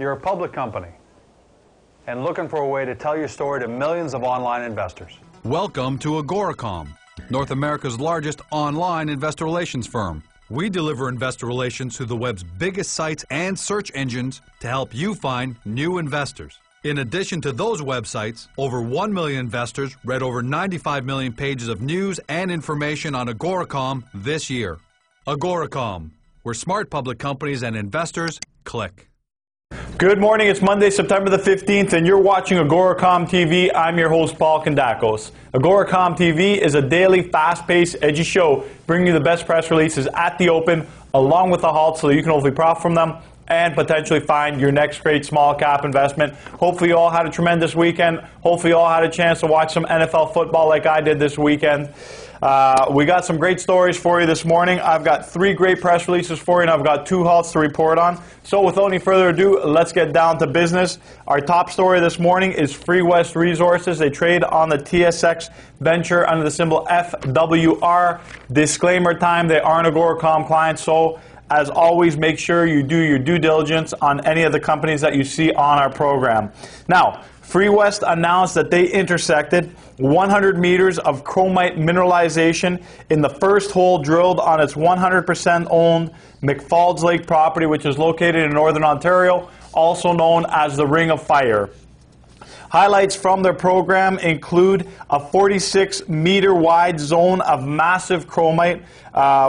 You're a public company and looking for a way to tell your story to millions of online investors. Welcome to AGORACOM, North America's largest online investor relations firm. We deliver investor relations to the web's biggest sites and search engines to help you find new investors. In addition to those websites, over 1 million investors read over 95 million pages of news and information on AGORACOM this year. AGORACOM, where smart public companies and investors click. Good morning, it's Monday, September the 15th, and you're watching AGORACOM TV. I'm your host, Paul Kandakos. AGORACOM TV is a daily, fast-paced, edgy show bringing you the best press releases at the open, along with the halt, so that you can hopefully profit from them and potentially find your next great small cap investment. Hopefully you all had a tremendous weekend. Hopefully you all had a chance to watch some NFL football like I did this weekend. We got some great stories for you this morning. I've got 3 great press releases for you, and I've got 2 halts to report on. So without any further ado, let's get down to business. Our top story this morning is Freewest Resources. They trade on the TSX Venture under the symbol FWR. Disclaimer time, they aren't AGORACOM clients, so as always, make sure you do your due diligence on any of the companies that you see on our program. Now, Freewest announced that they intersected 100 meters of chromite mineralization in the first hole drilled on its 100% owned McFalls Lake property, which is located in Northern Ontario, also known as the Ring of Fire. Highlights from their program include a 46-meter wide zone of massive chromite,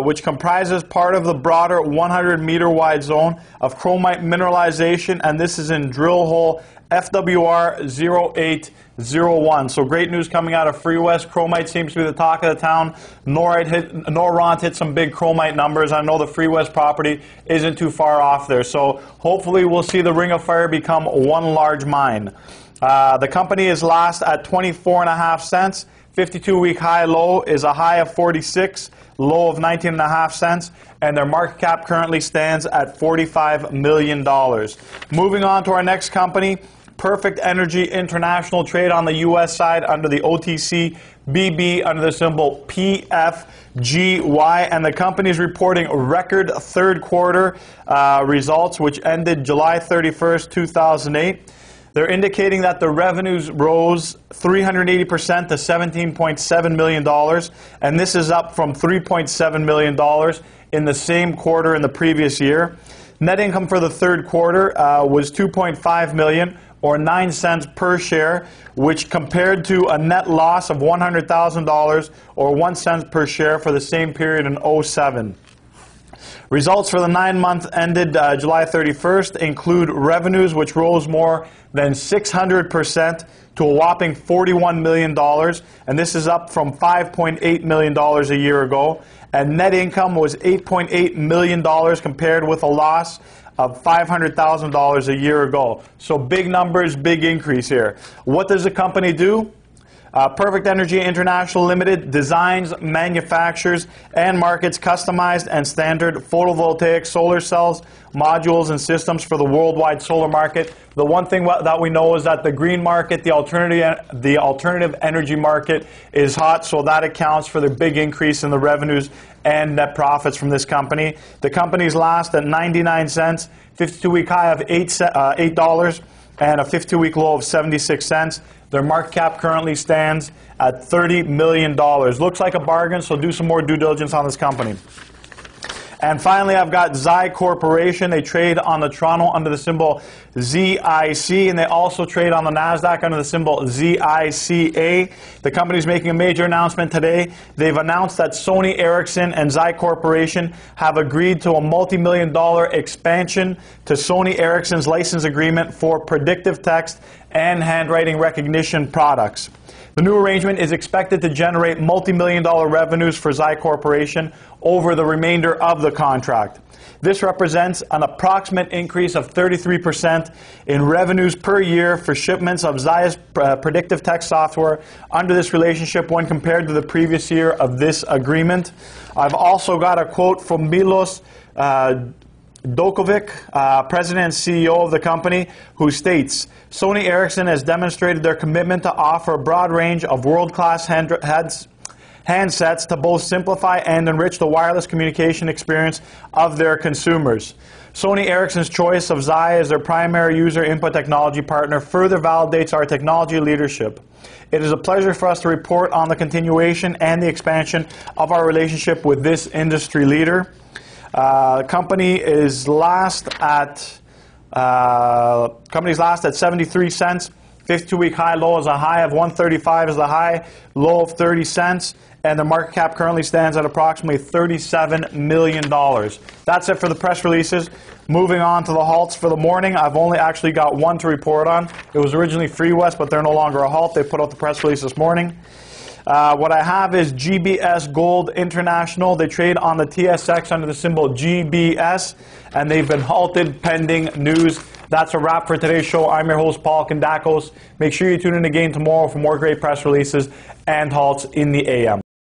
which comprises part of the broader 100-meter wide zone of chromite mineralization, and this is in drill hole FWR 0801. So great news coming out of Freewest. Chromite seems to be the talk of the town. Noront hit some big chromite numbers. I know the Freewest property isn't too far off there. So hopefully we'll see the Ring of Fire become one large mine. The company is last at 24.5 cents. 52-week high-low is a high of 46, low of 19.5 cents, and their market cap currently stands at $45 million. Moving on to our next company, Perfectenergy International, trade on the U.S. side under the OTC BB under the symbol PFGY, and the company is reporting record third quarter results, which ended July 31st, 2008. They're indicating that the revenues rose 380% to $17.7 million, and this is up from $3.7 million in the same quarter in the previous year. Net income for the third quarter was $2.5 million, or 9 cents per share, which compared to a net loss of $100,000, or 1 cent per share for the same period in 2007. Results for the 9 months ended July 31st include revenues which rose more than 600% to a whopping $41 million, and this is up from $5.8 million a year ago. And net income was $8.8 million compared with a loss of $500,000 a year ago. So big numbers, big increase here. What does the company do? Perfectenergy International Limited designs, manufactures, and markets customized and standard photovoltaic solar cells, modules, and systems for the worldwide solar market. The one thing that we know is that the green market, the alternative energy market, is hot, so that accounts for the big increase in the revenues and net profits from this company. The company's last at 99 cents, 52-week high of $8, and a 52-week low of 76 cents. Their market cap currently stands at $30 million. Looks like a bargain, so do some more due diligence on this company. And finally, I've got ZICA Corporation. They trade on the Toronto under the symbol ZIC, and they also trade on the NASDAQ under the symbol ZICA. The company is making a major announcement today. They've announced that Sony Ericsson and ZICA Corporation have agreed to a multi-million-dollar expansion to Sony Ericsson's license agreement for predictive text and handwriting recognition products. The new arrangement is expected to generate multi-million-dollar revenues for ZICA Corporation over the remainder of the contract. This represents an approximate increase of 33% in revenues per year for shipments of ZICA's predictive text software under this relationship when compared to the previous year of this agreement. I've also got a quote from Milos Dokovic, President and CEO of the company, who states, Sony Ericsson has demonstrated their commitment to offer a broad range of world-class handsets to both simplify and enrich the wireless communication experience of their consumers. Sony Ericsson's choice of ZICA as their primary user input technology partner further validates our technology leadership. It is a pleasure for us to report on the continuation and the expansion of our relationship with this industry leader. The company is last at 73 cents. 52-week high low is a high of 135 is the high, low of 30 cents, and the market cap currently stands at approximately $37 million. That's it for the press releases. Moving on to the halts for the morning. I've only actually got one to report on. It was originally Freewest, but they're no longer a halt. They put out the press release this morning. What I have is GBS Gold International. They trade on the TSX under the symbol GBS, and they've been halted pending news. That's a wrap for today's show. I'm your host, Paul Kandakos. Make sure you tune in again tomorrow for more great press releases and halts in the AM.